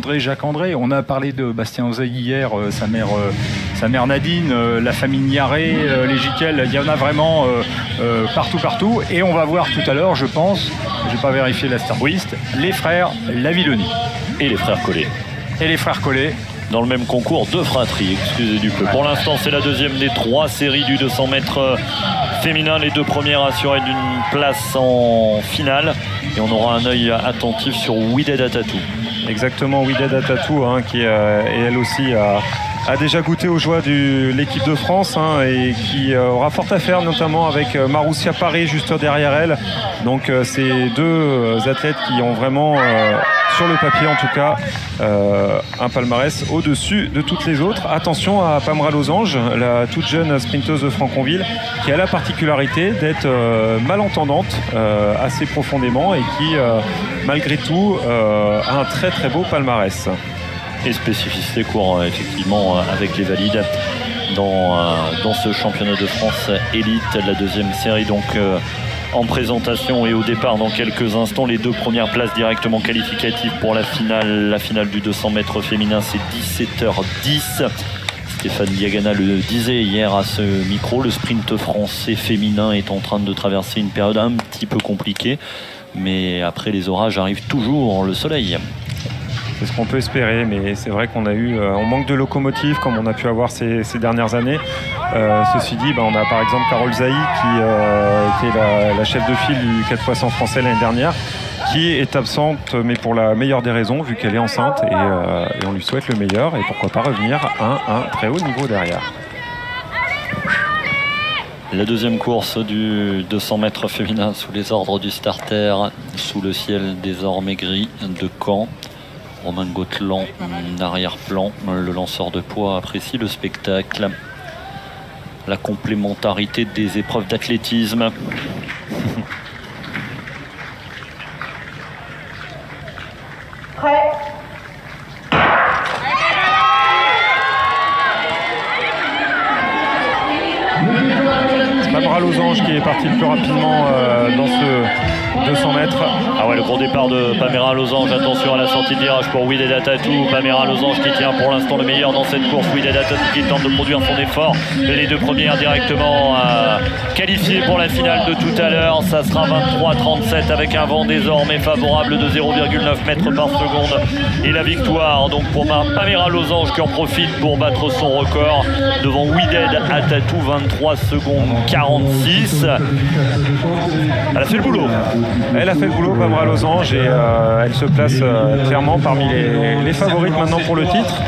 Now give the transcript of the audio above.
André, Jacques-André. On a parlé de Bastien Oseille hier, sa mère Nadine, la famille Niaré, les Giquel. Il y en a vraiment partout. Et on va voir tout à l'heure, je pense, je n'ai pas vérifié la startlist, les frères Lavilloni. Et les frères Collet. Dans le même concours de fratrie, excusez du peu. Pour l'instant, c'est la deuxième des 3 séries du 200 mètres féminin. Les 2 premières assurées d'une place en finale. Et on aura un œil attentif sur Wided Tatou. Exactement, Wided Tatou, qui et elle aussi a déjà goûté aux joies de l'équipe de France et qui aura fort à faire, notamment avec Maroussia Paré juste derrière elle. Donc c'est 2 athlètes qui ont vraiment, sur le papier en tout cas, un palmarès au-dessus de toutes les autres. Attention à Pamela Losange, la toute jeune sprinteuse de Franconville, qui a la particularité d'être malentendante assez profondément et qui, malgré tout, a un très très beau palmarès. Et spécificité court effectivement avec les valides dans ce championnat de France élite, la deuxième série donc en présentation et au départ dans quelques instants. Les 2 premières places directement qualificatives pour la finale du 200 mètres féminin, c'est 17h10. Stéphane Diagana le disait hier à ce micro, le sprint français féminin est en train de traverser une période un petit peu compliquée, mais après les orages arrive toujours le soleil. C'est ce qu'on peut espérer, mais c'est vrai qu'on on manque de locomotives comme on a pu avoir ces dernières années. Ceci dit, on a par exemple Carole Zahi qui est la chef de file du 4x100 français l'année dernière, qui est absente, mais pour la meilleure des raisons, vu qu'elle est enceinte, et on lui souhaite le meilleur, et pourquoi pas revenir à un très haut niveau derrière. La deuxième course du 200 mètres féminin sous les ordres du starter, sous le ciel désormais gris de Caen. Romain Gautelan, arrière-plan, le lanceur de poids apprécie le spectacle, la complémentarité des épreuves d'athlétisme. Prêt. C'est Pamela Losange qui est partie le plus rapidement dans ce 200 mètres. Ah ouais, le gros départ de Pamela Losange. Attention à la sortie de virage pour Wided Tatou. Pamela Losange qui tient pour l'instant le meilleur dans cette course. Wided Tatou qui tente de produire son effort. Les 2 premières directement qualifiées pour la finale de tout à l'heure. Ça sera 23-37 avec un vent désormais favorable de 0,9 mètres par seconde. Et la victoire donc pour Pamela Losange qui en profite pour battre son record devant Wided Tatou, 23 secondes 46. Elle a fait le boulot. Elle a fait le boulot, Pamela Losange, et elle se place clairement parmi les favorites maintenant pour le titre.